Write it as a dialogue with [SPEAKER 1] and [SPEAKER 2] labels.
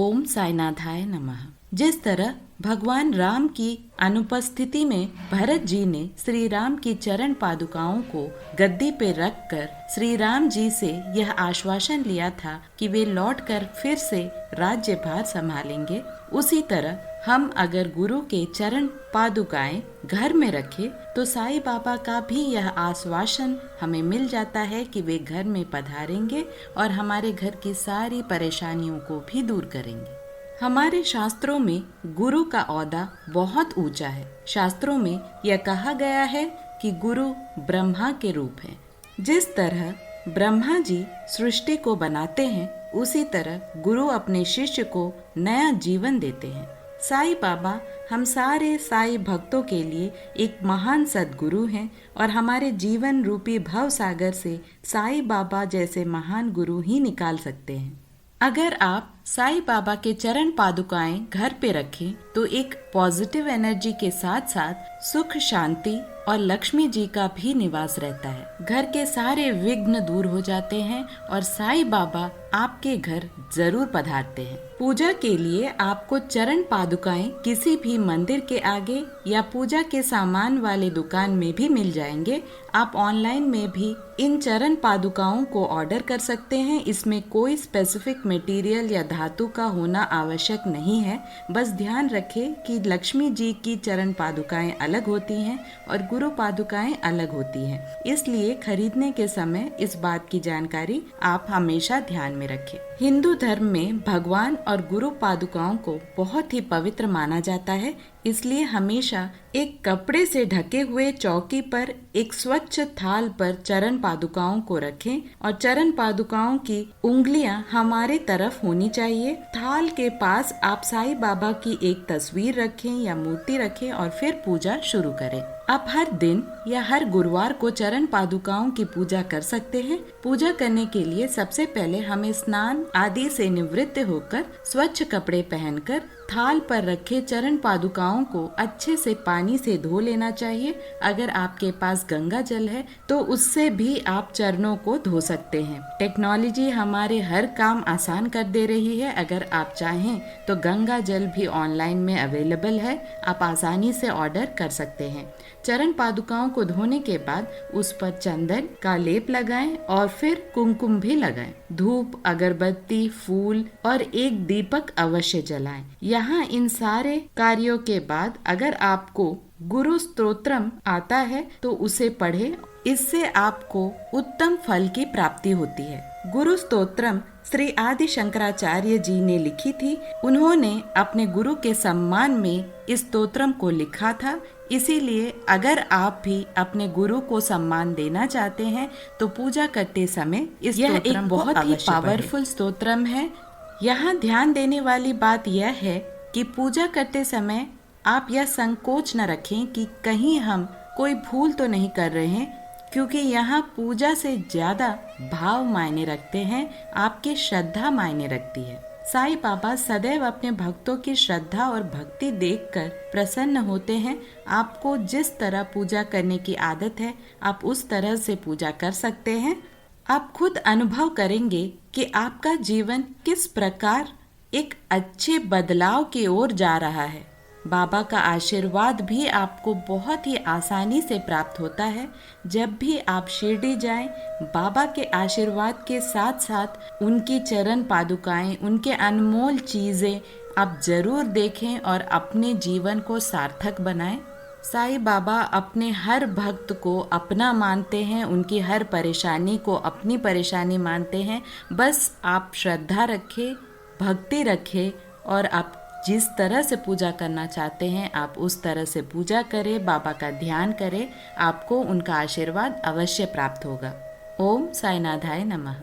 [SPEAKER 1] ओम साईनाथाय नमः। जिस तरह भगवान राम की अनुपस्थिति में भरत जी ने श्री राम की चरण पादुकाओं को गद्दी पे रखकर श्री राम जी से यह आश्वासन लिया था कि वे लौटकर फिर से राज्यभार संभालेंगे, उसी तरह हम अगर गुरु के चरण पादुकाएं घर में रखें तो साईं बाबा का भी यह आश्वासन हमें मिल जाता है कि वे घर में पधारेंगे और हमारे घर की सारी परेशानियों को भी दूर करेंगे। हमारे शास्त्रों में गुरु का ओहदा बहुत ऊंचा है। शास्त्रों में यह कहा गया है कि गुरु ब्रह्मा के रूप हैं। जिस तरह ब्रह्मा जी सृष्टि को बनाते हैं, उसी तरह गुरु अपने शिष्य को नया जीवन देते हैं। साईं बाबा हम सारे साईं भक्तों के लिए एक महान सद्गुरु हैं और हमारे जीवन रूपी भव सागर से साईं बाबा जैसे महान गुरु ही निकाल सकते हैं। अगर आप साईं बाबा के चरण पादुकाएं घर पे रखें तो एक पॉजिटिव एनर्जी के साथ साथ सुख, शांति और लक्ष्मी जी का भी निवास रहता है। घर के सारे विघ्न दूर हो जाते हैं और साईं बाबा आपके घर जरूर पधारते हैं। पूजा के लिए आपको चरण पादुकाएं किसी भी मंदिर के आगे या पूजा के सामान वाले दुकान में भी मिल जाएंगे। आप ऑनलाइन में भी इन चरण पादुकाओं को ऑर्डर कर सकते हैं। इसमें कोई स्पेसिफिक मटेरियल या धातु का होना आवश्यक नहीं है। बस ध्यान रखें कि लक्ष्मी जी की चरण पादुकाएं अलग होती हैं और गुरु पादुकाएं अलग होती हैं। इसलिए खरीदने के समय इस बात की जानकारी आप हमेशा ध्यान में रखें। हिंदू धर्म में भगवान और गुरु पादुकाओं को बहुत ही पवित्र माना जाता है। इसलिए हमेशा एक कपड़े से ढके हुए चौकी पर एक स्वच्छ थाल पर चरण पादुकाओं को रखें और चरण पादुकाओं की उंगलियां हमारे तरफ होनी चाहिए। थाल के पास आप साईं बाबा की एक तस्वीर रखें या मूर्ति रखें और फिर पूजा शुरू करें। आप हर दिन या हर गुरुवार को चरण पादुकाओं की पूजा कर सकते हैं। पूजा करने के लिए सबसे पहले हमें स्नान आदि से निवृत्त होकर स्वच्छ कपड़े पहनकर थाल पर रखे चरण पादुकाओं को अच्छे से पानी से धो लेना चाहिए। अगर आपके पास गंगा जल है तो उससे भी आप चरणों को धो सकते हैं। टेक्नोलॉजी हमारे हर काम आसान कर दे रही है। अगर आप चाहें तो गंगा जल भी ऑनलाइन में अवेलेबल है, आप आसानी से ऑर्डर कर सकते हैं। चरण पादुकाओं को धोने के बाद उस पर चंदन का लेप लगाएं और फिर कुमकुम भी लगाएं। धूप, अगरबत्ती, फूल और एक दीपक अवश्य जलाएं। यहाँ इन सारे कार्यों के बाद अगर आपको गुरु स्तोत्रम आता है तो उसे पढ़ें। इससे आपको उत्तम फल की प्राप्ति होती है। गुरु स्तोत्रम श्री आदि शंकराचार्य जी ने लिखी थी। उन्होंने अपने गुरु के सम्मान में इस स्तोत्रम को लिखा था। इसीलिए अगर आप भी अपने गुरु को सम्मान देना चाहते हैं तो पूजा करते समय यह एक बहुत ही पावरफुल स्तोत्रम है। यहाँ ध्यान देने वाली बात यह है कि पूजा करते समय आप यह संकोच न रखें कि कहीं हम कोई भूल तो नहीं कर रहे हैं, क्योंकि यहाँ पूजा से ज्यादा भाव मायने रखते हैं, आपकी श्रद्धा मायने रखती है। साईं बाबा सदैव अपने भक्तों की श्रद्धा और भक्ति देखकर प्रसन्न होते हैं। आपको जिस तरह पूजा करने की आदत है, आप उस तरह से पूजा कर सकते हैं। आप खुद अनुभव करेंगे कि आपका जीवन किस प्रकार एक अच्छे बदलाव की ओर जा रहा है। बाबा का आशीर्वाद भी आपको बहुत ही आसानी से प्राप्त होता है। जब भी आप शिरडी जाएं, बाबा के आशीर्वाद के साथ साथ उनकी चरण पादुकाएं, उनके अनमोल चीज़ें आप जरूर देखें और अपने जीवन को सार्थक बनाएं। साईं बाबा अपने हर भक्त को अपना मानते हैं, उनकी हर परेशानी को अपनी परेशानी मानते हैं। बस आप श्रद्धा रखें, भक्ति रखें और आप जिस तरह से पूजा करना चाहते हैं आप उस तरह से पूजा करें, बाबा का ध्यान करें, आपको उनका आशीर्वाद अवश्य प्राप्त होगा। ओम साईनाथाय नमः।